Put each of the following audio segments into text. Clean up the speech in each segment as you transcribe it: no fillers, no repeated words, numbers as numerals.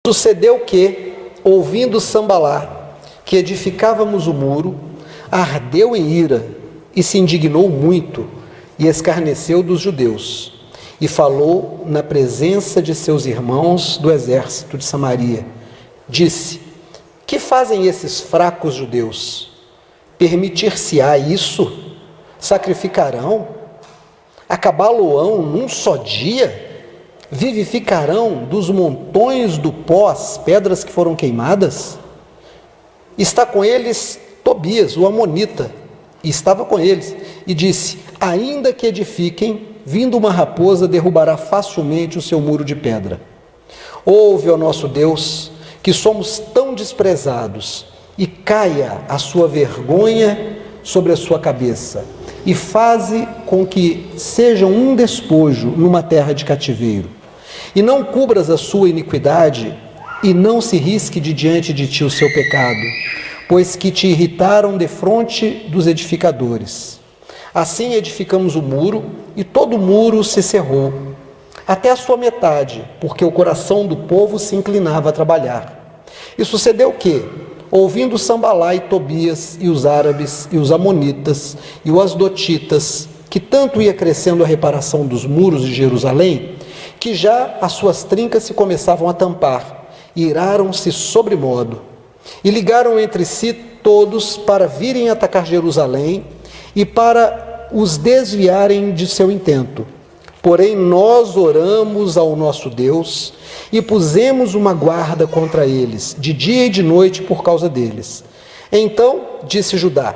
Sucedeu que, ouvindo Sambalá, que edificávamos o muro, ardeu em ira e se indignou muito e escarneceu dos judeus. E falou na presença de seus irmãos do exército de Samaria. Disse: que fazem esses fracos judeus? Permitir-se-á isso? Sacrificarão? Acabá-lo-ão num só dia? Vivificarão dos montões do pó as pedras que foram queimadas? Está com eles Tobias, o amonita, e estava com eles, e disse: ainda que edifiquem, vindo uma raposa derrubará facilmente o seu muro de pedra. Ouve, ó nosso Deus, que somos tão desprezados, e caia a sua vergonha sobre a sua cabeça, e faze com que sejam um despojo numa terra de cativeiro. E não cubras a sua iniquidade, e não se risque de diante de ti o seu pecado, pois que te irritaram defronte dos edificadores. Assim edificamos o muro, e todo o muro se cerrou, até a sua metade, porque o coração do povo se inclinava a trabalhar. E sucedeu que, ouvindo Sambalá e Tobias, e os árabes, e os amonitas, e os asdotitas, que tanto ia crescendo a reparação dos muros de Jerusalém, que já as suas trincas se começavam a tampar, e iraram-se sobremodo, e ligaram entre si todos para virem atacar Jerusalém, e para os desviarem de seu intento. Porém, nós oramos ao nosso Deus e pusemos uma guarda contra eles, de dia e de noite por causa deles. Então, disse Judá: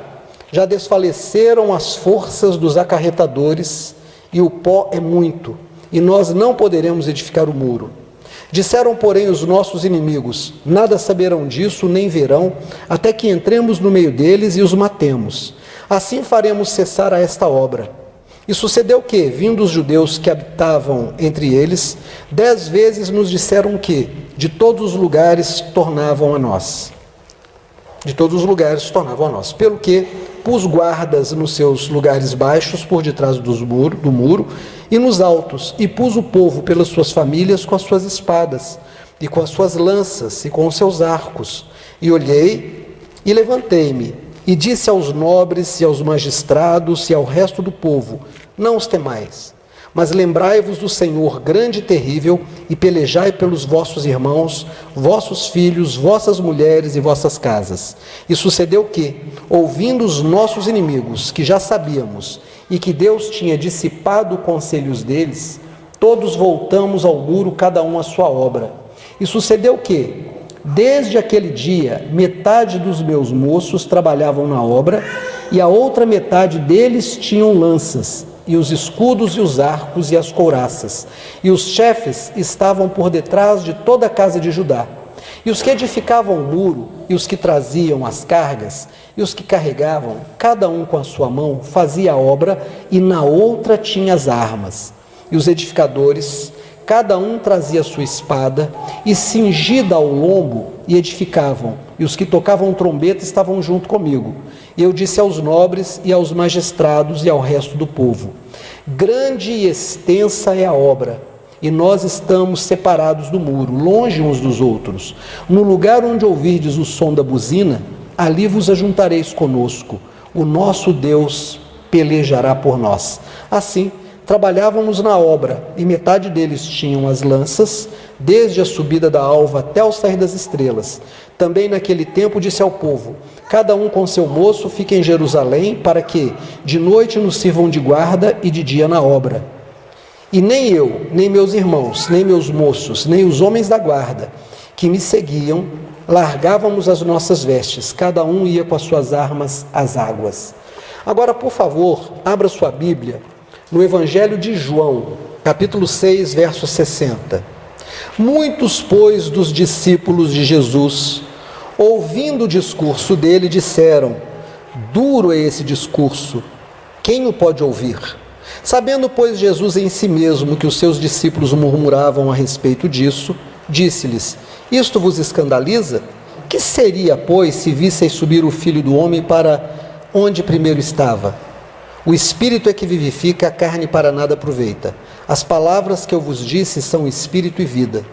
já desfaleceram as forças dos acarretadores, e o pó é muito, e nós não poderemos edificar o muro. Disseram, porém, os nossos inimigos: nada saberão disso, nem verão, até que entremos no meio deles e os matemos. Assim faremos cessar a esta obra. E sucedeu que, vindo os judeus que habitavam entre eles, 10 vezes nos disseram que, de todos os lugares tornavam a nós. De todos os lugares tornavam a nós. Pelo que pus guardas nos seus lugares baixos, por detrás do muro, e nos altos, e pus o povo pelas suas famílias com as suas espadas, e com as suas lanças, e com os seus arcos. E olhei, e levantei-me, e disse aos nobres, e aos magistrados, e ao resto do povo: não os temais, mas lembrai-vos do Senhor grande e terrível, e pelejai pelos vossos irmãos, vossos filhos, vossas mulheres e vossas casas. E sucedeu que, ouvindo os nossos inimigos, que já sabíamos, e que Deus tinha dissipado conselhos deles, todos voltamos ao muro, cada um à sua obra. E sucedeu que, desde aquele dia, metade dos meus moços trabalhavam na obra, e a outra metade deles tinham lanças, e os escudos e os arcos e as couraças, e os chefes estavam por detrás de toda a casa de Judá. E os que edificavam o muro, e os que traziam as cargas, e os que carregavam, cada um com a sua mão, fazia a obra, e na outra tinha as armas. E os edificadores, cada um trazia a sua espada, e cingida ao lombo, e edificavam. E os que tocavam trombeta estavam junto comigo. E eu disse aos nobres, e aos magistrados, e ao resto do povo: grande e extensa é a obra, e nós estamos separados do muro, longe uns dos outros. No lugar onde ouvirdes o som da buzina, ali vos ajuntareis conosco. O nosso Deus pelejará por nós. Assim, trabalhávamos na obra, e metade deles tinham as lanças, desde a subida da alva até o sair das estrelas. Também naquele tempo disse ao povo: cada um com seu moço fique em Jerusalém, para que de noite nos sirvam de guarda e de dia na obra. E nem eu, nem meus irmãos, nem meus moços, nem os homens da guarda que me seguiam, largávamos as nossas vestes, cada um ia com as suas armas às águas. Agora, por favor, abra sua Bíblia no Evangelho de João, capítulo 6, verso 60. Muitos, pois, dos discípulos de Jesus, ouvindo o discurso dele, disseram: duro é esse discurso, quem o pode ouvir? Sabendo, pois, Jesus em si mesmo que os seus discípulos murmuravam a respeito disso, disse-lhes: isto vos escandaliza? Que seria, pois, se visseis subir o Filho do Homem para onde primeiro estava? O Espírito é que vivifica, a carne para nada aproveita. As palavras que eu vos disse são Espírito e vida.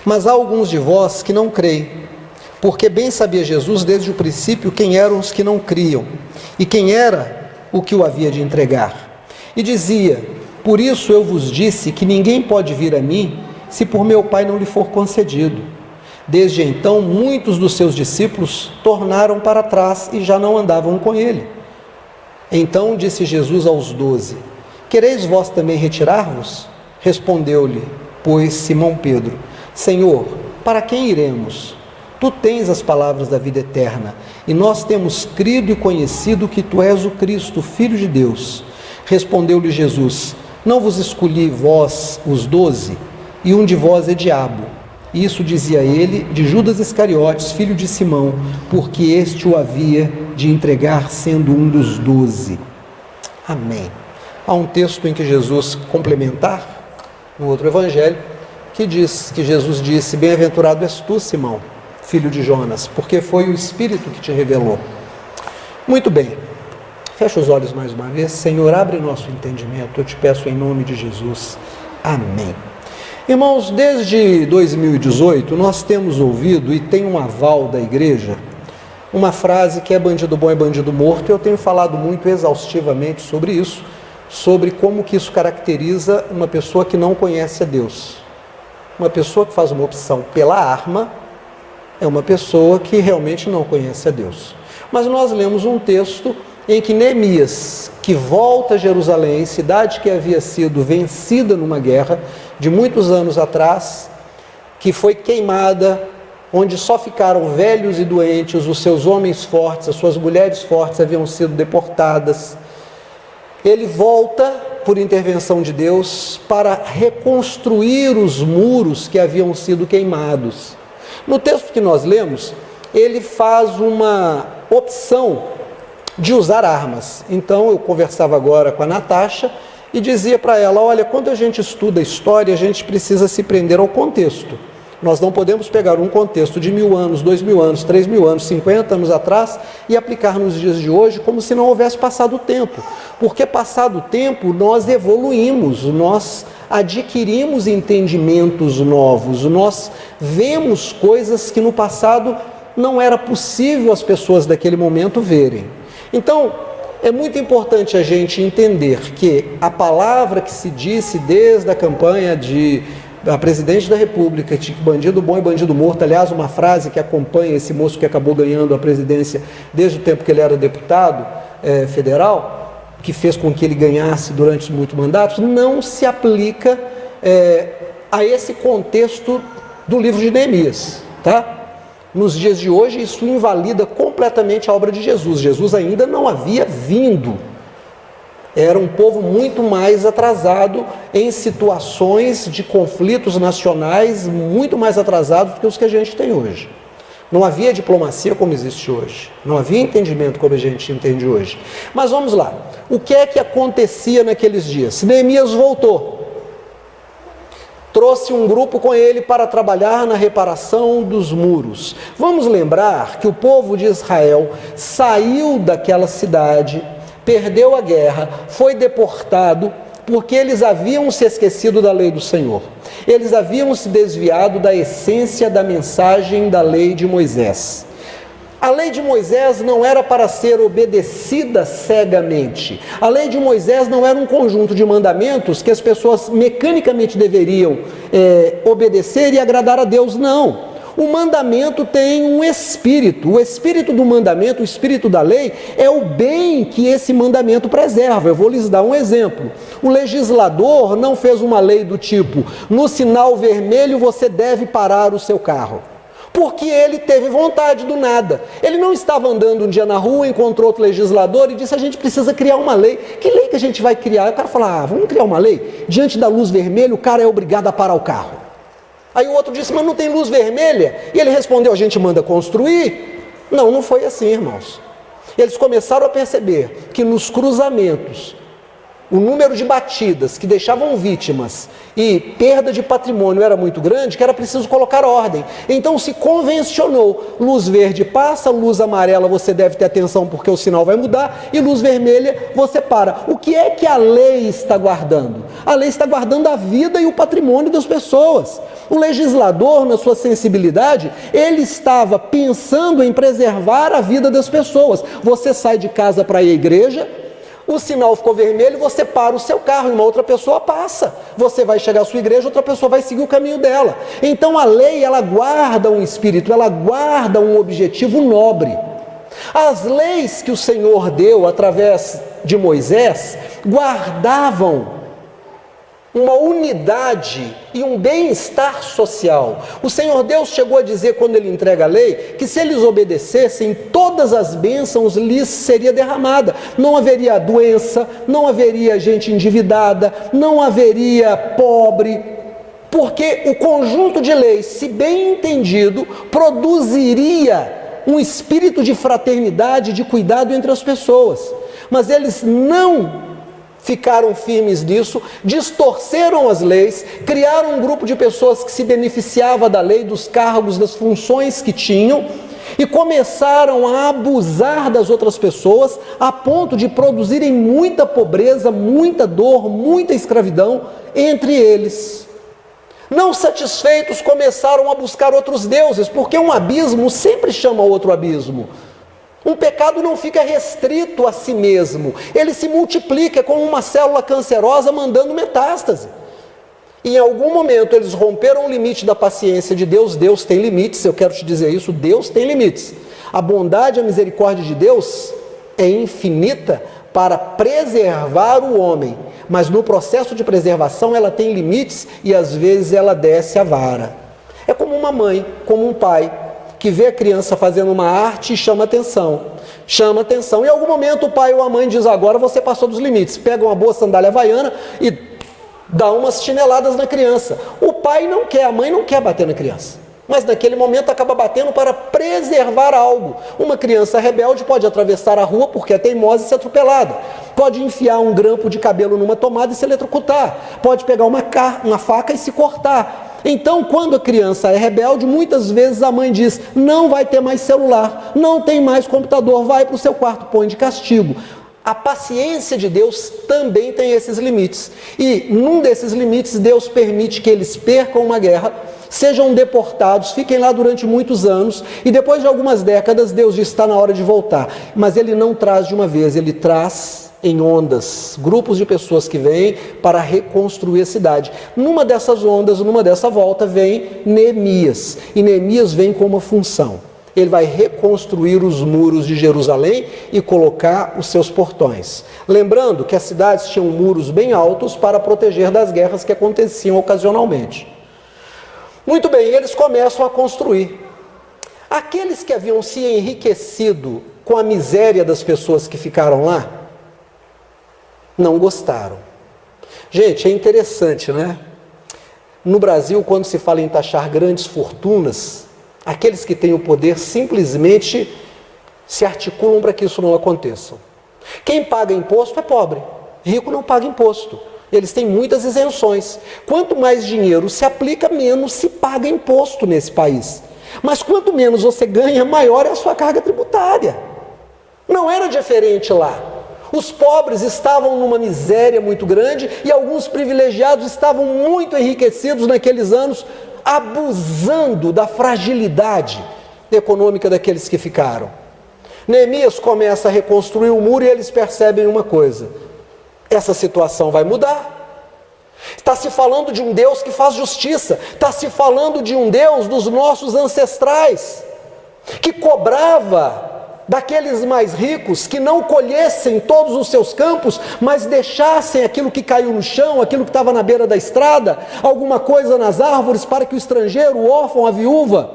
Mas há alguns de vós que não creem, porque bem sabia Jesus desde o princípio quem eram os que não criam, e quem era o que o havia de entregar. E dizia: por isso eu vos disse que ninguém pode vir a mim, se por meu Pai não lhe for concedido. Desde então, muitos dos seus discípulos tornaram para trás e já não andavam com ele. Então disse Jesus aos 12: quereis vós também retirar-vos? Respondeu-lhe, pois, Simão Pedro: Senhor, para quem iremos? Tu tens as palavras da vida eterna, e nós temos crido e conhecido que tu és o Cristo, Filho de Deus. Respondeu-lhe Jesus: não vos escolhi vós os 12, e um de vós é diabo. Isso dizia ele de Judas Iscariotes, filho de Simão, porque este o havia de entregar, sendo um dos 12. Amém. Há um texto em que Jesus complementar, no outro evangelho, que diz que Jesus disse: bem-aventurado és tu, Simão, filho de Jonas, porque foi o Espírito que te revelou. Muito bem. Fecha os olhos mais uma vez. Senhor, abre nosso entendimento, eu te peço em nome de Jesus. Amém. Irmãos, desde 2018 nós temos ouvido, e tem um aval da igreja, uma frase que é bandido bom é bandido morto. Eu tenho falado muito exaustivamente sobre isso, sobre como que isso caracteriza uma pessoa que não conhece a Deus. Uma pessoa que faz uma opção pela arma é uma pessoa que realmente não conhece a Deus. Mas nós lemos um texto em que Neemias, que volta a Jerusalém, cidade que havia sido vencida numa guerra de muitos anos atrás, que foi queimada, onde só ficaram velhos e doentes, os seus homens fortes, as suas mulheres fortes haviam sido deportadas. Ele volta, por intervenção de Deus, para reconstruir os muros que haviam sido queimados. No texto que nós lemos, ele faz uma opção de usar armas. Então eu conversava agora com a Natasha e dizia para ela: olha, quando a gente estuda história, a gente precisa se prender ao contexto. Nós não podemos pegar um contexto de 1000 anos, 2000 anos, 3000 anos, 50 anos atrás e aplicar nos dias de hoje como se não houvesse passado o tempo. Porque passado o tempo, nós evoluímos, nós adquirimos entendimentos novos, nós vemos coisas que no passado não era possível as pessoas daquele momento verem. Então, é muito importante a gente entender que a palavra que se disse desde a campanha da presidente da República, de que bandido bom é bandido morto, aliás, uma frase que acompanha esse moço que acabou ganhando a presidência desde o tempo que ele era deputado federal, que fez com que ele ganhasse durante muitos mandatos, não se aplica a esse contexto do livro de Neemias, tá? Nos dias de hoje, isso invalida completamente a obra de Jesus. Jesus ainda não havia vindo. Era um povo muito mais atrasado em situações de conflitos nacionais, muito mais atrasados do que os que a gente tem hoje. Não havia diplomacia como existe hoje. Não havia entendimento como a gente entende hoje. Mas vamos lá. O que é que acontecia naqueles dias? Neemias voltou. Trouxe um grupo com ele para trabalhar na reparação dos muros. Vamos lembrar que o povo de Israel saiu daquela cidade, perdeu a guerra, foi deportado, porque eles haviam se esquecido da lei do Senhor. Eles haviam se desviado da essência da mensagem da lei de Moisés. A lei de Moisés não era para ser obedecida cegamente. A lei de Moisés não era um conjunto de mandamentos que as pessoas mecanicamente deveriam obedecer e agradar a Deus, não. O mandamento tem um espírito. O espírito do mandamento, o espírito da lei, é o bem que esse mandamento preserva. Eu vou lhes dar um exemplo. O legislador não fez uma lei do tipo: no sinal vermelho você deve parar o seu carro. Porque ele teve vontade do nada. Ele não estava andando um dia na rua, encontrou outro legislador e disse: a gente precisa criar uma lei. Que lei que a gente vai criar? O cara falou: vamos criar uma lei? Diante da luz vermelha, o cara é obrigado a parar o carro. Aí o outro disse: mas não tem luz vermelha? E ele respondeu: a gente manda construir? Não, não foi assim, irmãos. Eles começaram a perceber que nos cruzamentos o número de batidas que deixavam vítimas e perda de patrimônio era muito grande, que era preciso colocar ordem. Então se convencionou, luz verde passa, luz amarela você deve ter atenção porque o sinal vai mudar, e luz vermelha você para. O que é que a lei está guardando? A lei está guardando a vida e o patrimônio das pessoas. O legislador, na sua sensibilidade, ele estava pensando em preservar a vida das pessoas. Você sai de casa para ir à igreja, o sinal ficou vermelho, você para o seu carro e uma outra pessoa passa. Você vai chegar à sua igreja, outra pessoa vai seguir o caminho dela. Então a lei, ela guarda um espírito, ela guarda um objetivo nobre. As leis que o Senhor deu através de Moisés guardavam uma unidade e um bem-estar social. O Senhor Deus chegou a dizer, quando Ele entrega a lei, que se eles obedecessem, todas as bênçãos lhes seria derramada. Não haveria doença, não haveria gente endividada, não haveria pobre, porque o conjunto de leis, se bem entendido, produziria um espírito de fraternidade, de cuidado entre as pessoas. Mas eles não ficaram firmes nisso, distorceram as leis, criaram um grupo de pessoas que se beneficiava da lei, dos cargos, das funções que tinham, e começaram a abusar das outras pessoas, a ponto de produzirem muita pobreza, muita dor, muita escravidão entre eles. Não satisfeitos, começaram a buscar outros deuses, porque um abismo sempre chama outro abismo. Um pecado não fica restrito a si mesmo, ele se multiplica como uma célula cancerosa mandando metástase. E em algum momento eles romperam o limite da paciência de Deus. Deus tem limites, eu quero te dizer isso, Deus tem limites. A bondade e a misericórdia de Deus é infinita para preservar o homem, mas no processo de preservação ela tem limites e às vezes ela desce a vara. É como uma mãe, como um pai, que vê a criança fazendo uma arte e chama atenção. Em algum momento o pai ou a mãe diz, agora você passou dos limites. Pega uma boa sandália havaiana e dá umas chineladas na criança. O pai não quer, a mãe não quer bater na criança. Mas naquele momento acaba batendo para preservar algo. Uma criança rebelde pode atravessar a rua porque é teimosa e ser atropelada. Pode enfiar um grampo de cabelo numa tomada e se eletrocutar. Pode pegar uma faca e se cortar. Então, quando a criança é rebelde, muitas vezes a mãe diz, não vai ter mais celular, não tem mais computador, vai para o seu quarto, põe de castigo. A paciência de Deus também tem esses limites. E num desses limites, Deus permite que eles percam uma guerra, sejam deportados, fiquem lá durante muitos anos, e depois de algumas décadas, Deus diz, está na hora de voltar. Mas Ele não traz de uma vez, Ele traz em ondas, grupos de pessoas que vêm para reconstruir a cidade. Numa dessas ondas, numa dessa volta, vem Neemias. E Neemias vem com uma função. Ele vai reconstruir os muros de Jerusalém e colocar os seus portões. Lembrando que as cidades tinham muros bem altos para proteger das guerras que aconteciam ocasionalmente. Muito bem, eles começam a construir. Aqueles que haviam se enriquecido com a miséria das pessoas que ficaram lá, não gostaram. Gente, é interessante, né? No Brasil, quando se fala em taxar grandes fortunas, aqueles que têm o poder simplesmente se articulam para que isso não aconteça. Quem paga imposto é pobre, rico não paga imposto. Eles têm muitas isenções. Quanto mais dinheiro se aplica, menos se paga imposto nesse país. Mas quanto menos você ganha, maior é a sua carga tributária. Não era diferente lá. Os pobres estavam numa miséria muito grande e alguns privilegiados estavam muito enriquecidos naqueles anos, abusando da fragilidade econômica daqueles que ficaram. Neemias começa a reconstruir o muro e eles percebem uma coisa: essa situação vai mudar. Está se falando de um Deus que faz justiça, está se falando de um Deus dos nossos ancestrais, que cobrava daqueles mais ricos que não colhessem todos os seus campos, mas deixassem aquilo que caiu no chão, aquilo que estava na beira da estrada, alguma coisa nas árvores, para que o estrangeiro, o órfão, a viúva,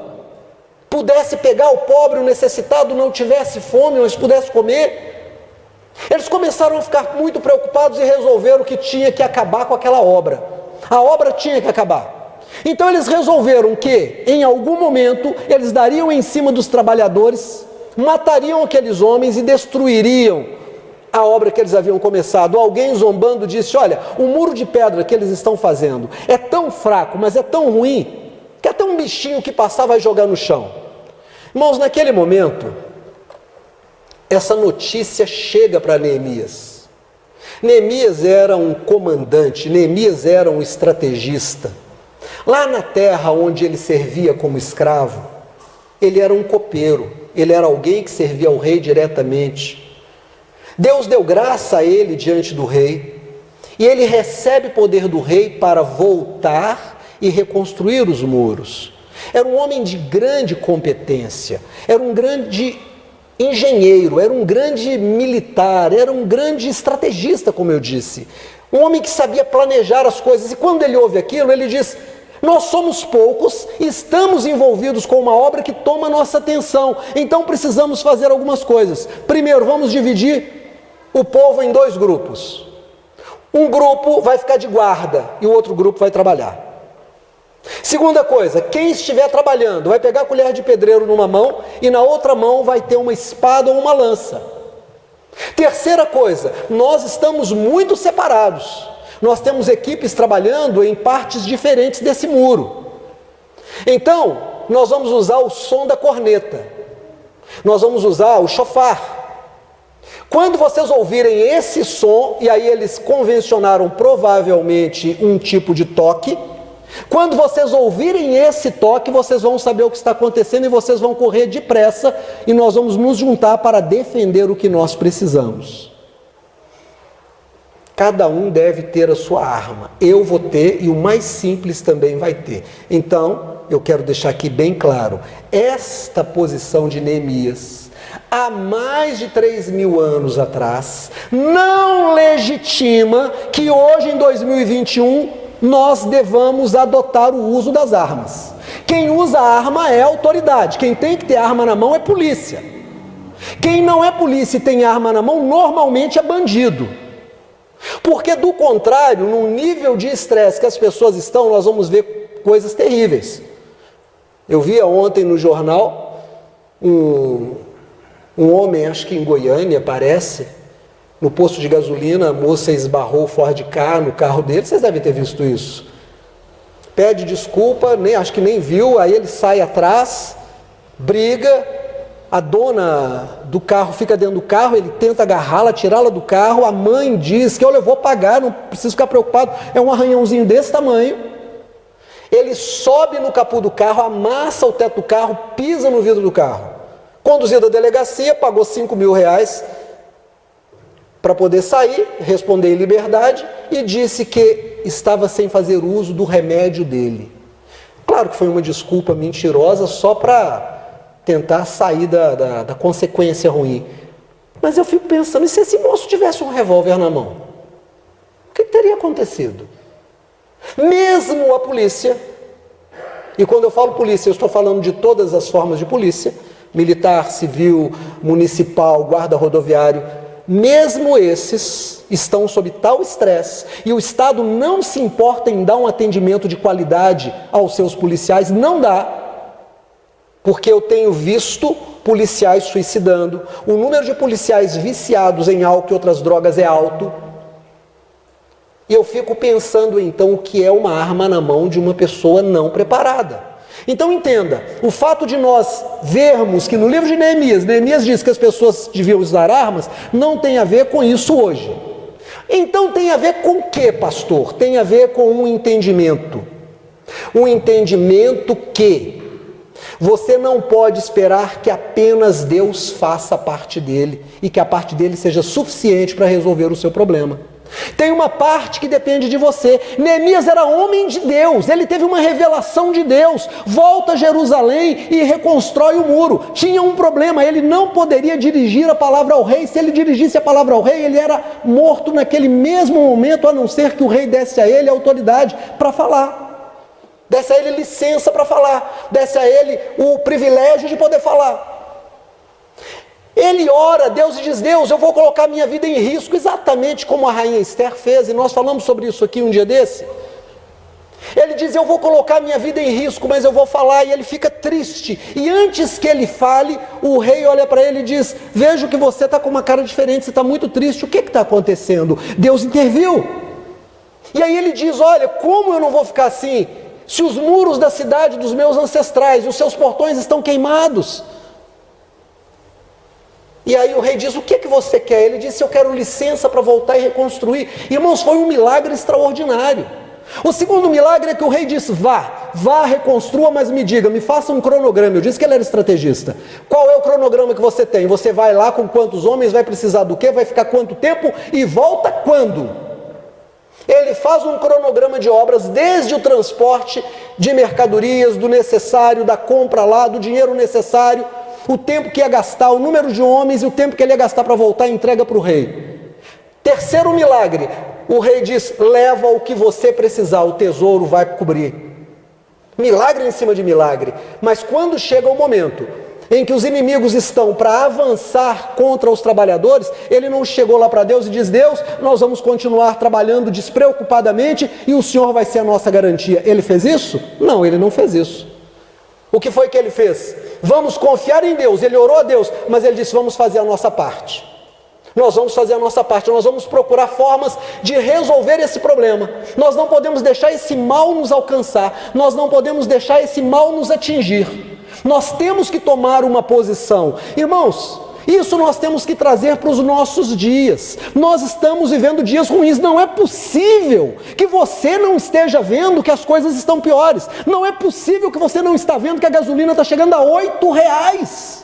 pudesse pegar, o pobre, o necessitado, não tivesse fome, mas pudesse comer. Eles começaram a ficar muito preocupados e resolveram que tinha que acabar com aquela obra. A obra tinha que acabar. Então eles resolveram que, em algum momento, eles dariam em cima dos trabalhadores, matariam aqueles homens e destruiriam a obra que eles haviam começado. Alguém zombando disse: olha, o muro de pedra que eles estão fazendo é tão fraco, mas é tão ruim, que até um bichinho que passar vai jogar no chão. Irmãos, naquele momento, essa notícia chega para Neemias. Neemias era um comandante, Neemias era um estrategista. Lá na terra onde ele servia como escravo, ele era um copeiro, ele era alguém que servia ao rei diretamente. Deus deu graça a ele diante do rei, e ele recebe poder do rei para voltar e reconstruir os muros. Era um homem de grande competência, era um grande engenheiro, era um grande militar, era um grande estrategista, como eu disse. Um homem que sabia planejar as coisas, e quando ele ouve aquilo, ele diz: nós somos poucos, estamos envolvidos com uma obra que toma nossa atenção, então precisamos fazer algumas coisas. Primeiro, vamos dividir o povo em 2 grupos. Um grupo vai ficar de guarda e o outro grupo vai trabalhar. Segunda coisa, quem estiver trabalhando vai pegar a colher de pedreiro numa mão e na outra mão vai ter uma espada ou uma lança. Terceira coisa, nós estamos muito separados. Nós temos equipes trabalhando em partes diferentes desse muro. Então, nós vamos usar o som da corneta. Nós vamos usar o chofar. Quando vocês ouvirem esse som, e aí eles convencionaram provavelmente um tipo de toque, quando vocês ouvirem esse toque, vocês vão saber o que está acontecendo e vocês vão correr depressa e nós vamos nos juntar para defender o que nós precisamos. Cada um deve ter a sua arma. Eu vou ter e o mais simples também vai ter. Então, eu quero deixar aqui bem claro, esta posição de Neemias, há mais de 3.000 anos atrás, não legitima que hoje em 2021 nós devamos adotar o uso das armas. Quem usa arma é autoridade, quem tem que ter arma na mão é polícia. Quem não é polícia e tem arma na mão normalmente é bandido. Porque do contrário, no nível de estresse que as pessoas estão, nós vamos ver coisas terríveis. Eu via ontem no jornal um homem, acho que em Goiânia, parece, no posto de gasolina, a moça esbarrou o Ford Ka no carro dele, vocês devem ter visto isso. Pede desculpa, acho que nem viu, aí ele sai atrás, briga, a dona do carro fica dentro do carro, ele tenta agarrá-la, tirá-la do carro, a mãe diz que: olha, eu vou pagar, não preciso ficar preocupado, é um arranhãozinho desse tamanho. Ele sobe no capô do carro, amassa o teto do carro, pisa no vidro do carro. Conduzido à delegacia, pagou R$5.000 para poder sair, responder em liberdade, e disse que estava sem fazer uso do remédio dele. Claro que foi uma desculpa mentirosa só para tentar sair da consequência ruim. Mas eu fico pensando, e se esse moço tivesse um revólver na mão? O que teria acontecido? Mesmo a polícia, e quando eu falo polícia, eu estou falando de todas as formas de polícia, militar, civil, municipal, guarda rodoviário, mesmo esses estão sob tal estresse, e o Estado não se importa em dar um atendimento de qualidade aos seus policiais, não dá, porque eu tenho visto policiais suicidando, o número de policiais viciados em álcool e outras drogas é alto, e eu fico pensando então o que é uma arma na mão de uma pessoa não preparada. Então entenda, o fato de nós vermos que no livro de Neemias diz que as pessoas deviam usar armas, não tem a ver com isso hoje. Então tem a ver com o que, pastor? Tem a ver com um entendimento que você não pode esperar que apenas Deus faça a parte dele e que a parte dele seja suficiente para resolver o seu problema. Tem uma parte que depende de você. Neemias era homem de Deus, ele teve uma revelação de Deus, volta a Jerusalém e reconstrói o muro. Tinha um problema, ele não poderia dirigir a palavra ao rei. Se ele dirigisse a palavra ao rei, ele era morto naquele mesmo momento, a não ser que o rei desse a ele a autoridade para falar, desse a ele licença para falar, desse a ele o privilégio de poder falar. Ele ora a Deus e diz: Deus, eu vou colocar minha vida em risco, exatamente como a rainha Esther fez, e nós falamos sobre isso aqui um dia desse. Ele diz: eu vou colocar minha vida em risco, mas eu vou falar. E ele fica triste. E antes que ele fale, o rei olha para ele e diz: vejo que você está com uma cara diferente, você está muito triste. O que está acontecendo? Deus interviu. E aí ele diz: olha, como eu não vou ficar assim, se os muros da cidade dos meus ancestrais, os seus portões estão queimados? E aí o rei diz: o que você quer? Ele disse: eu quero licença para voltar e reconstruir. Irmãos, foi um milagre extraordinário. O segundo milagre é que o rei disse: vá, reconstrua, mas me diga, me faça um cronograma. Eu disse que ele era estrategista. Qual é o cronograma que você tem? Você vai lá com quantos homens, vai precisar do quê, vai ficar quanto tempo e volta quando? Ele faz um cronograma de obras, desde o transporte de mercadorias, do necessário, da compra lá, do dinheiro necessário, o tempo que ia gastar, o número de homens e o tempo que ele ia gastar para voltar, e entrega para o rei. Terceiro milagre, o rei diz: leva o que você precisar, o tesouro vai cobrir. Milagre em cima de milagre. Mas quando chega o momento em que os inimigos estão para avançar contra os trabalhadores, ele não chegou lá para Deus e diz: Deus, nós vamos continuar trabalhando despreocupadamente e o Senhor vai ser a nossa garantia. Ele fez isso? Não, ele não fez isso. O que foi que ele fez? Vamos confiar em Deus. Ele orou a Deus, mas ele disse: vamos fazer a nossa parte. Nós vamos fazer a nossa parte, nós vamos procurar formas de resolver esse problema. Nós não podemos deixar esse mal nos alcançar, nós não podemos deixar esse mal nos atingir. Nós temos que tomar uma posição. Irmãos, isso nós temos que trazer para os nossos dias. Nós estamos vivendo dias ruins. Não é possível que você não esteja vendo que as coisas estão piores. Não é possível que você não está vendo que a gasolina está chegando a R$8.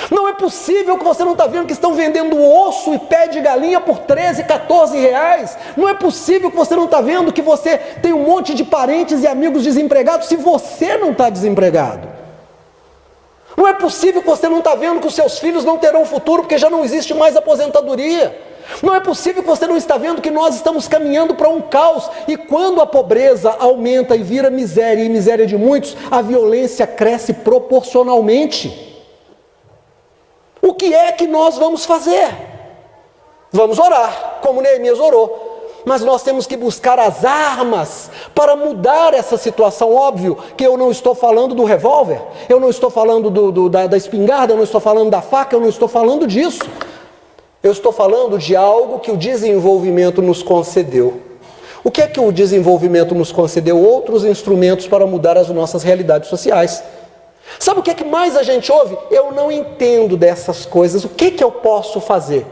Não é possível que você não está vendo que estão vendendo osso e pé de galinha por 13, 14 reais. Não é possível que você não está vendo que você tem um monte de parentes e amigos desempregados se você não está desempregado. Não é possível que você não está vendo que os seus filhos não terão futuro porque já não existe mais aposentadoria. Não é possível que você não está vendo que nós estamos caminhando para um caos. E quando a pobreza aumenta e vira miséria, e miséria de muitos, a violência cresce proporcionalmente. O que é que nós vamos fazer? Vamos orar, como Neemias orou. Mas nós temos que buscar as armas para mudar essa situação. Óbvio que eu não estou falando do revólver, eu não estou falando da espingarda, eu não estou falando da faca, eu não estou falando disso. Eu estou falando de algo que o desenvolvimento nos concedeu. O que é que o desenvolvimento nos concedeu? Outros instrumentos para mudar as nossas realidades sociais. Sabe o que é que mais a gente ouve? Eu não entendo dessas coisas, o que eu posso fazer?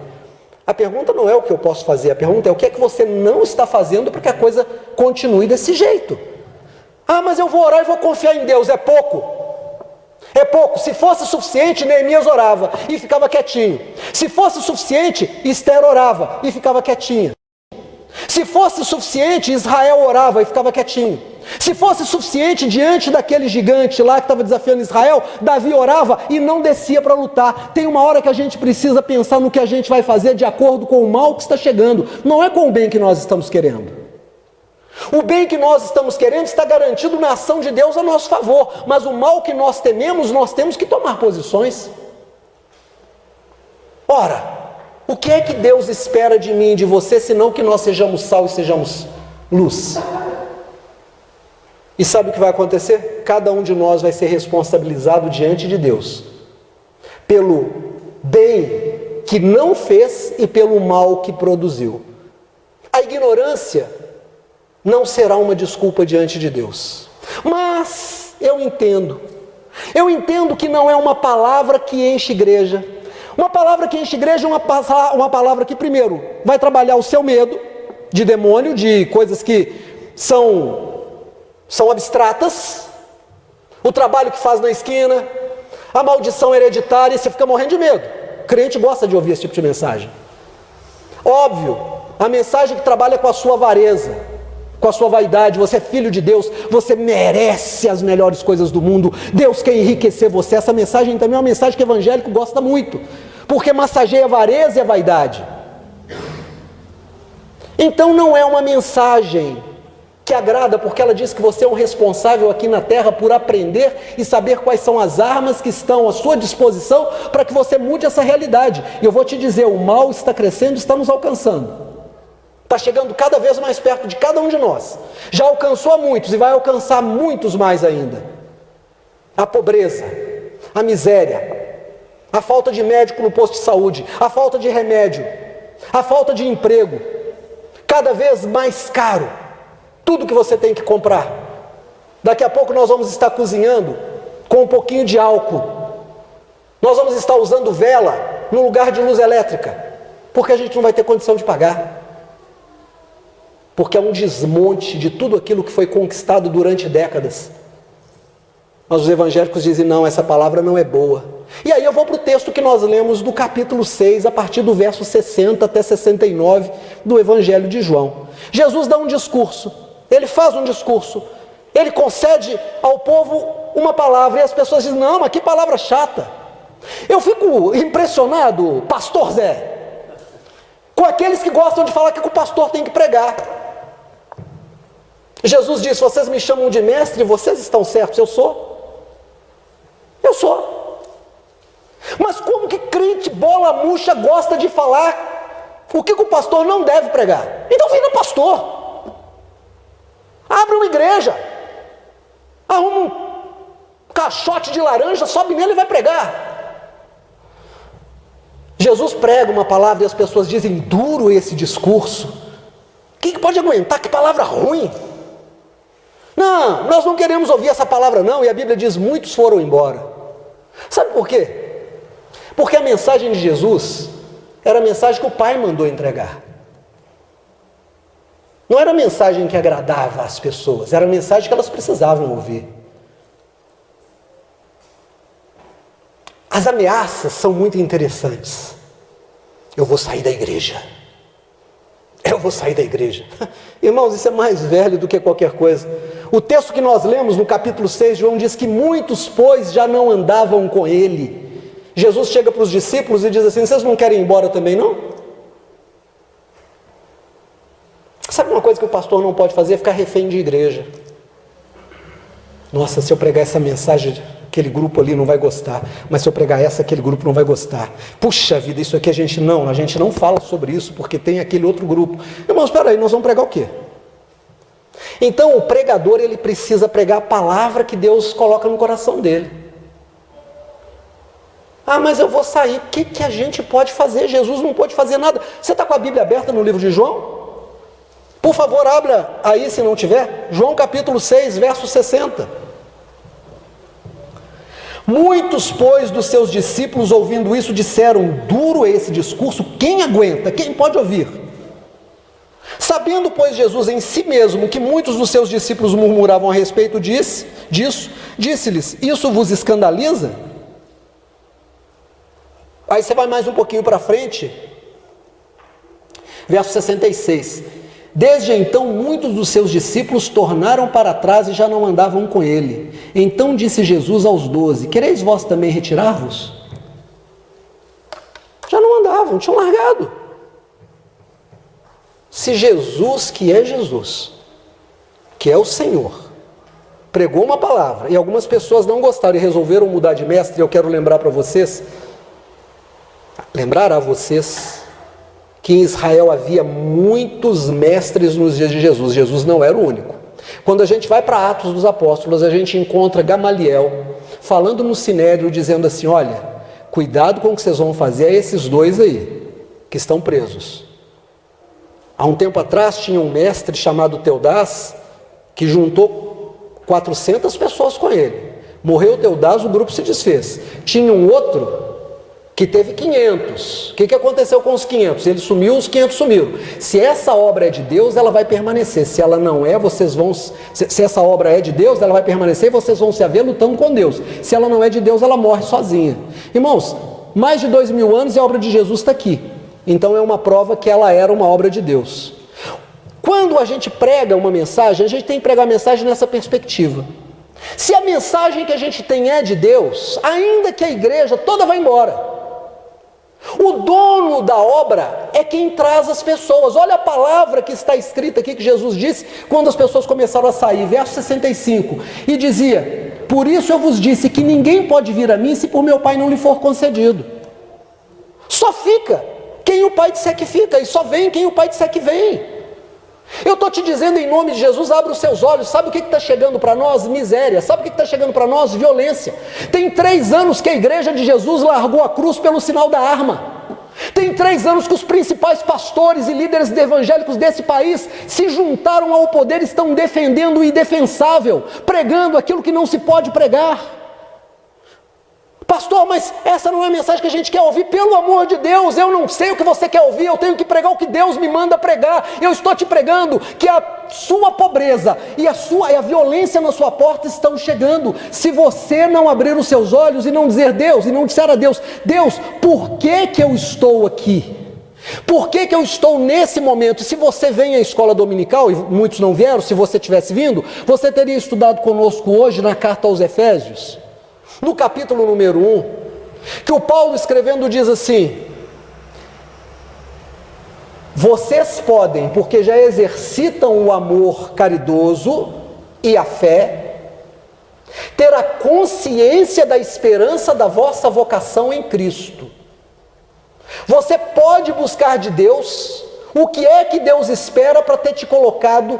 A pergunta não é o que eu posso fazer, a pergunta é o que é que você não está fazendo para que a coisa continue desse jeito. Ah, mas eu vou orar e vou confiar em Deus, é pouco. É pouco. Se fosse suficiente, Neemias orava e ficava quietinho. Se fosse suficiente, Esther orava e ficava quietinha. Se fosse suficiente, Israel orava e ficava quietinho. Se fosse suficiente, diante daquele gigante lá que estava desafiando Israel, Davi orava e não descia para lutar. Tem uma hora que a gente precisa pensar no que a gente vai fazer de acordo com o mal que está chegando. Não é com o bem que nós estamos querendo. O bem que nós estamos querendo está garantido na ação de Deus a nosso favor. Mas o mal que nós tememos, nós temos que tomar posições. Ora, o que é que Deus espera de mim e de você, senão que nós sejamos sal e sejamos luz? E sabe o que vai acontecer? Cada um de nós vai ser responsabilizado diante de Deus pelo bem que não fez e pelo mal que produziu. A ignorância não será uma desculpa diante de Deus. Mas eu entendo que não é uma palavra que enche igreja. Uma palavra que enche igreja é uma palavra que, primeiro, vai trabalhar o seu medo de demônio, de coisas que são abstratas, o trabalho que faz na esquina, a maldição hereditária, e você fica morrendo de medo. O crente gosta de ouvir esse tipo de mensagem. Óbvio, a mensagem que trabalha com a sua avareza, com a sua vaidade. Você é filho de Deus, você merece as melhores coisas do mundo, Deus quer enriquecer você. Essa mensagem também é uma mensagem que o evangélico gosta muito, porque massageia a avareza e a vaidade. Então não é uma mensagem que agrada, porque ela diz que você é um responsável aqui na terra por aprender e saber quais são as armas que estão à sua disposição para que você mude essa realidade. E eu vou te dizer, o mal está crescendo, está nos alcançando. Está chegando cada vez mais perto de cada um de nós. Já alcançou a muitos e vai alcançar muitos mais ainda. A pobreza, a miséria, a falta de médico no posto de saúde, a falta de remédio, a falta de emprego, cada vez mais caro, tudo que você tem que comprar. Daqui a pouco nós vamos estar cozinhando com um pouquinho de álcool, nós vamos estar usando vela no lugar de luz elétrica, porque a gente não vai ter condição de pagar, porque é um desmonte de tudo aquilo que foi conquistado durante décadas. Mas os evangélicos dizem, não, essa palavra não é boa. E aí eu vou para o texto que nós lemos do capítulo 6, a partir do verso 60 até 69 do Evangelho de João. Jesus dá um discurso, ele faz um discurso, ele concede ao povo uma palavra, e as pessoas dizem, não, mas que palavra chata. Eu fico impressionado, pastor Zé, com aqueles que gostam de falar que o pastor tem que pregar. Jesus disse, vocês me chamam de mestre, vocês estão certos, eu sou. Eu sou. Mas como que crente bola murcha gosta de falar o que o pastor não deve pregar? Então vira pastor. Abre uma igreja. Arruma um caixote de laranja, sobe nele e vai pregar. Jesus prega uma palavra e as pessoas dizem, duro esse discurso. Quem que pode aguentar? Que palavra ruim. Não, nós não queremos ouvir essa palavra não, e a Bíblia diz, muitos foram embora. Sabe por quê? Porque a mensagem de Jesus era a mensagem que o Pai mandou entregar. Não era a mensagem que agradava às pessoas, era a mensagem que elas precisavam ouvir. As ameaças são muito interessantes. Eu vou sair da igreja. Eu vou sair da igreja. Irmãos, isso é mais velho do que qualquer coisa. O texto que nós lemos no capítulo 6, João diz que muitos, pois, já não andavam com ele. Jesus chega para os discípulos e diz assim, vocês não querem ir embora também não? Sabe uma coisa que o pastor não pode fazer? É ficar refém de igreja. Nossa, se eu pregar essa mensagem, aquele grupo ali não vai gostar. Mas se eu pregar essa, aquele grupo não vai gostar. Puxa vida, isso aqui a gente não fala sobre isso, porque tem aquele outro grupo. Irmãos, espera aí, nós vamos pregar o quê? Então o pregador, ele precisa pregar a palavra que Deus coloca no coração dele. Ah, mas eu vou sair, o que a gente pode fazer? Jesus não pode fazer nada. Você está com a Bíblia aberta no livro de João? Por favor, abra aí se não tiver. João capítulo 6, verso 60. Muitos, pois, dos seus discípulos, ouvindo isso, disseram, duro é esse discurso, quem aguenta? Quem pode ouvir? Sabendo, pois, Jesus em si mesmo que muitos dos seus discípulos murmuravam a respeito disso, disse-lhes, isso vos escandaliza? Aí você vai mais um pouquinho para frente, verso 66. Desde então, muitos dos seus discípulos tornaram para trás e já não andavam com ele. Então disse Jesus aos 12, quereis vós também retirar-vos? Já não andavam, tinham largado. Se Jesus, que é Jesus, que é o Senhor, pregou uma palavra e algumas pessoas não gostaram e resolveram mudar de mestre, eu quero lembrar a vocês que em Israel havia muitos mestres nos dias de Jesus. Jesus não era o único. Quando a gente vai para Atos dos Apóstolos, a gente encontra Gamaliel falando no Sinédrio, dizendo assim, olha, cuidado com o que vocês vão fazer a esses dois aí, que estão presos. Há um tempo atrás tinha um mestre chamado Teudás, que juntou 400 pessoas com ele. Morreu Teudás, o grupo se desfez. Tinha um outro que teve 500. O que aconteceu com os 500? Ele sumiu, os 500 sumiram. Se essa obra é de Deus, ela vai permanecer. Se ela não é, vocês vão... Se essa obra é de Deus, ela vai permanecer e vocês vão se haver lutando com Deus. Se ela não é de Deus, ela morre sozinha. Irmãos, mais de 2000 anos e a obra de Jesus está aqui. Então é uma prova que ela era uma obra de Deus. Quando a gente prega uma mensagem, a gente tem que pregar a mensagem nessa perspectiva. Se a mensagem que a gente tem é de Deus, ainda que a igreja toda vá embora, o dono da obra é quem traz as pessoas. Olha a palavra que está escrita aqui que Jesus disse quando as pessoas começaram a sair, verso 65, e dizia, por isso eu vos disse que ninguém pode vir a mim se por meu Pai não lhe for concedido. Só fica quem o Pai disser que fica, e só vem quem o Pai disser que vem. Eu estou te dizendo em nome de Jesus, abre os seus olhos. Sabe o que está chegando para nós? Miséria. Sabe o que está chegando para nós? Violência. Tem 3 anos que a igreja de Jesus largou a cruz pelo sinal da arma. Tem 3 anos que os principais pastores e líderes evangélicos desse país se juntaram ao poder e estão defendendo o indefensável, pregando aquilo que não se pode pregar. Pastor, mas essa não é a mensagem que a gente quer ouvir. Pelo amor de Deus, eu não sei o que você quer ouvir, eu tenho que pregar o que Deus me manda pregar. Eu estou te pregando que a sua pobreza e a violência na sua porta estão chegando. Se você não abrir os seus olhos e não dizer Deus, e não disser a Deus, Deus, por que eu estou aqui? Por que eu estou nesse momento? E se você vem à escola dominical, e muitos não vieram, se você tivesse vindo, você teria estudado conosco hoje na carta aos Efésios. No capítulo número 1, que o Paulo escrevendo diz assim: vocês podem, porque já exercitam o amor caridoso e a fé, ter a consciência da esperança da vossa vocação em Cristo. Você pode buscar de Deus o que é que Deus espera para ter te colocado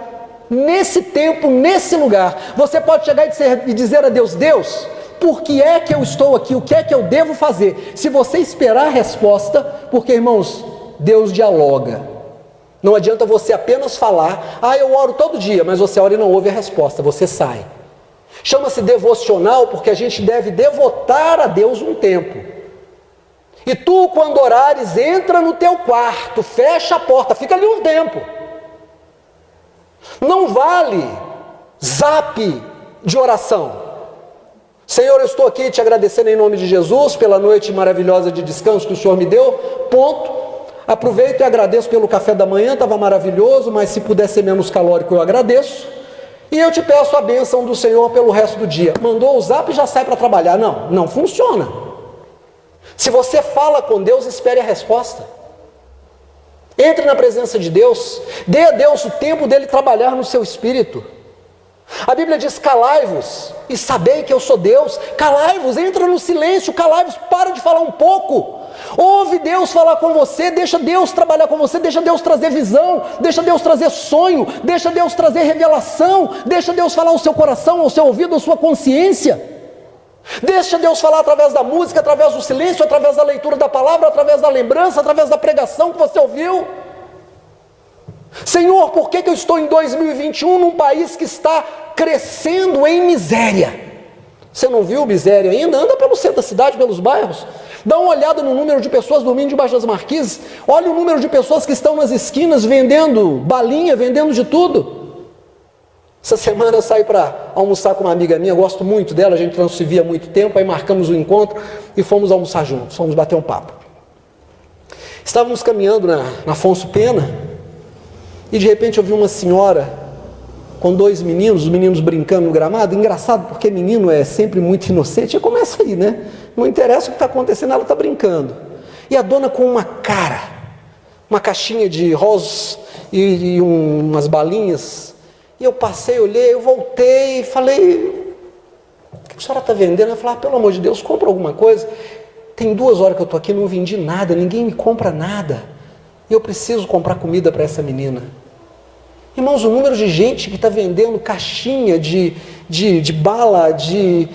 nesse tempo, nesse lugar. Você pode chegar e dizer a Deus, Deus, por que é que eu estou aqui? O que é que eu devo fazer? Se você esperar a resposta, porque, irmãos, Deus dialoga. Não adianta você apenas falar, eu oro todo dia, mas você ora e não ouve a resposta, você sai. Chama-se devocional porque a gente deve devotar a Deus um tempo. E tu, quando orares, entra no teu quarto, fecha a porta, fica ali um tempo. Não vale zap de oração. Senhor, eu estou aqui te agradecendo em nome de Jesus pela noite maravilhosa de descanso que o Senhor me deu, ponto. Aproveito e agradeço pelo café da manhã, estava maravilhoso, mas se puder ser menos calórico eu agradeço. E eu te peço a bênção do Senhor pelo resto do dia. Mandou o zap e já sai para trabalhar. Não funciona. Se você fala com Deus, espere a resposta. Entre na presença de Deus, dê a Deus o tempo dele trabalhar no seu espírito. A Bíblia diz, calai-vos e sabei que eu sou Deus. Calai-vos, entra no silêncio, calai-vos, para de falar um pouco. Ouve Deus falar com você, deixa Deus trabalhar com você, deixa Deus trazer visão, deixa Deus trazer sonho, deixa Deus trazer revelação, deixa Deus falar ao seu coração, ao seu ouvido, à sua consciência. Deixa Deus falar através da música, através do silêncio, através da leitura da palavra, através da lembrança, através da pregação que você ouviu. Senhor, por que eu estou em 2021 num país que está crescendo em miséria? Você não viu miséria ainda? Anda pelo centro da cidade, pelos bairros. Dá uma olhada no número de pessoas dormindo debaixo das marquises. Olha o número de pessoas que estão nas esquinas vendendo balinha, vendendo de tudo. Essa semana eu saí para almoçar com uma amiga minha, gosto muito dela, a gente não se via há muito tempo, aí marcamos um encontro e fomos almoçar juntos, fomos bater um papo. Estávamos caminhando na Afonso Pena, e de repente eu vi uma senhora com 2 meninos, os meninos brincando no gramado. Engraçado porque menino é sempre muito inocente, e começa aí, né? Não interessa o que está acontecendo, ela está brincando. E a dona com uma cara, uma caixinha de rosas e umas balinhas. E eu passei, olhei, eu voltei e falei, o que a senhora está vendendo? Ela falou, pelo amor de Deus, compra alguma coisa. Tem 2 horas que eu estou aqui, não vendi nada, ninguém me compra nada. E eu preciso comprar comida para essa menina. Irmãos, o número de gente que está vendendo caixinha de bala, de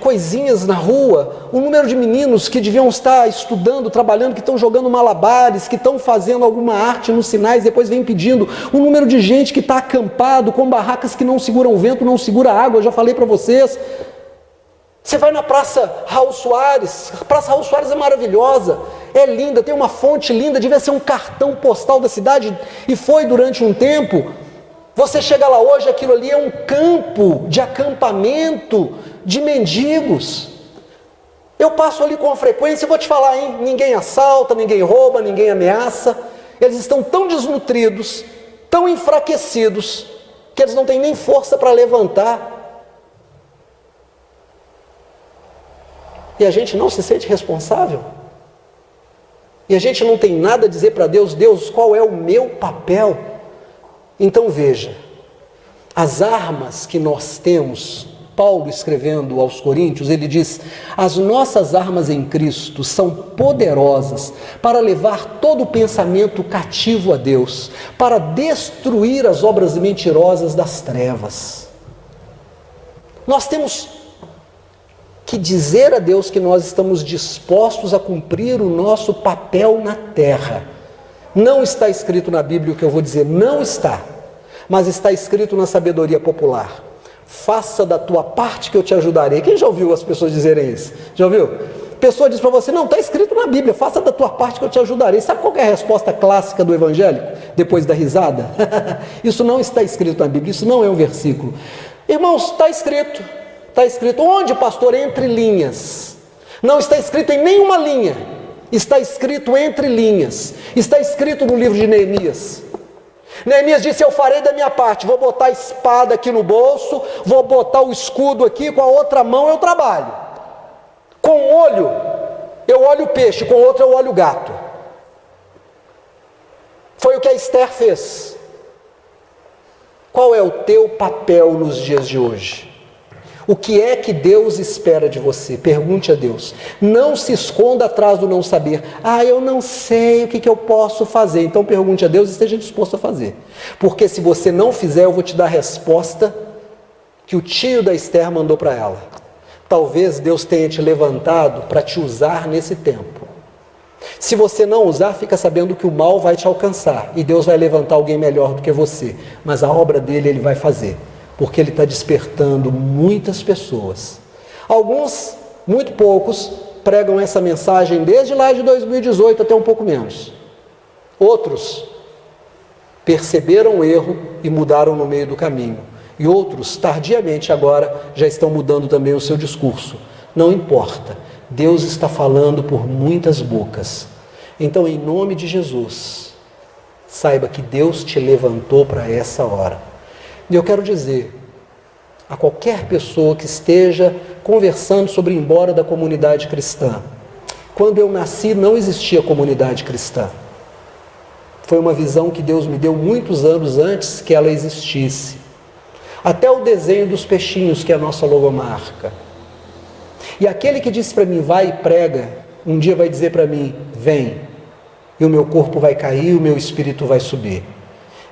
coisinhas na rua, o número de meninos que deviam estar estudando, trabalhando, que estão jogando malabares, que estão fazendo alguma arte nos sinais, depois vem pedindo, o número de gente que está acampado com barracas que não seguram o vento, não segura a água, eu já falei para vocês. Você vai na Praça Raul Soares, a Praça Raul Soares é maravilhosa, é linda, tem uma fonte linda, devia ser um cartão postal da cidade, e foi durante um tempo. Você chega lá hoje, aquilo ali é um campo de acampamento de mendigos. Eu passo ali com frequência e vou te falar, hein? Ninguém assalta, ninguém rouba, ninguém ameaça. Eles estão tão desnutridos, tão enfraquecidos, que eles não têm nem força para levantar. E a gente não se sente responsável. E a gente não tem nada a dizer para Deus, Deus, qual é o meu papel? Então veja, as armas que nós temos, Paulo, escrevendo aos Coríntios, ele diz: as nossas armas em Cristo são poderosas para levar todo o pensamento cativo a Deus, para destruir as obras mentirosas das trevas. Nós temos que dizer a Deus que nós estamos dispostos a cumprir o nosso papel na terra. Não está escrito na Bíblia o que eu vou dizer, não está, mas está escrito na sabedoria popular. Faça da tua parte que eu te ajudarei. Quem já ouviu as pessoas dizerem isso? Já ouviu? A pessoa diz para você: não, está escrito na Bíblia, faça da tua parte que eu te ajudarei. Sabe qual é a resposta clássica do evangélico? Depois da risada? Isso não está escrito na Bíblia, isso não é um versículo. Irmãos, está escrito. Está escrito. Onde, pastor? Entre linhas. Não está escrito em nenhuma linha. Está escrito entre linhas. Está escrito no livro de Neemias. Neemias disse: eu farei da minha parte, vou botar a espada aqui no bolso, vou botar o escudo aqui, com a outra mão eu trabalho. Com um olho eu olho o peixe, com o outro eu olho o gato. Foi o que a Esther fez. Qual é o teu papel nos dias de hoje? O que é que Deus espera de você? Pergunte a Deus. Não se esconda atrás do não saber. Eu não sei o que eu posso fazer. Então pergunte a Deus e esteja disposto a fazer. Porque se você não fizer, eu vou te dar a resposta que o tio da Esther mandou para ela. Talvez Deus tenha te levantado para te usar nesse tempo. Se você não usar, fica sabendo que o mal vai te alcançar. E Deus vai levantar alguém melhor do que você. Mas a obra dele ele vai fazer. Porque ele está despertando muitas pessoas. Alguns, muito poucos, pregam essa mensagem desde lá de 2018 até um pouco menos. Outros perceberam o erro e mudaram no meio do caminho. E outros, tardiamente agora, já estão mudando também o seu discurso. Não importa, Deus está falando por muitas bocas. Então, em nome de Jesus, saiba que Deus te levantou para essa hora. E eu quero dizer a qualquer pessoa que esteja conversando sobre ir embora da comunidade cristã: quando eu nasci não existia comunidade cristã. Foi uma visão que Deus me deu muitos anos antes que ela existisse. Até o desenho dos peixinhos, que é a nossa logomarca. E aquele que disse para mim: vai e prega, um dia vai dizer para mim: vem, e o meu corpo vai cair, o meu espírito vai subir.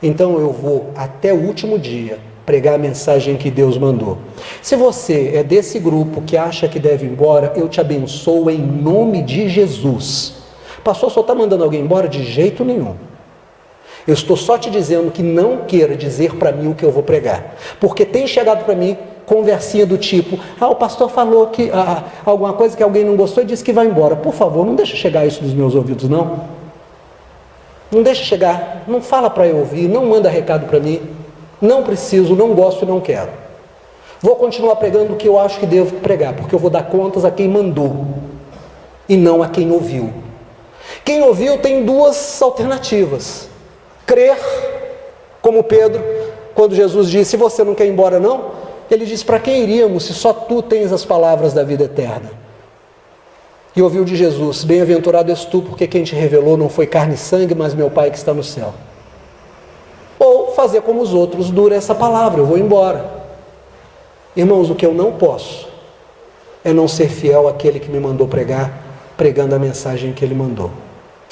Então eu vou até o último dia pregar a mensagem que Deus mandou. Se você é desse grupo que acha que deve ir embora, eu te abençoo em nome de Jesus. Pastor, só está mandando alguém embora? De jeito nenhum. Eu estou só te dizendo que não queira dizer para mim o que eu vou pregar. Porque tem chegado para mim conversinha do tipo: o pastor falou que alguma coisa que alguém não gostou e disse que vai embora. Por favor, não deixa chegar isso nos meus ouvidos, não. Não deixa chegar, não fala para eu ouvir, não manda recado para mim. Não preciso, não gosto e não quero. Vou continuar pregando o que eu acho que devo pregar, porque eu vou dar contas a quem mandou e não a quem ouviu. Quem ouviu tem duas alternativas: crer, como Pedro, quando Jesus disse: se você não quer ir embora não, ele disse: para quem iríamos se só tu tens as palavras da vida eterna? E ouviu de Jesus: bem-aventurado és tu, porque quem te revelou não foi carne e sangue, mas meu Pai que está no céu. Ou fazer como os outros: dura essa palavra, eu vou embora. Irmãos, o que eu não posso é não ser fiel àquele que me mandou pregar, pregando a mensagem que ele mandou.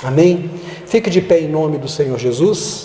Amém? Fique de pé em nome do Senhor Jesus.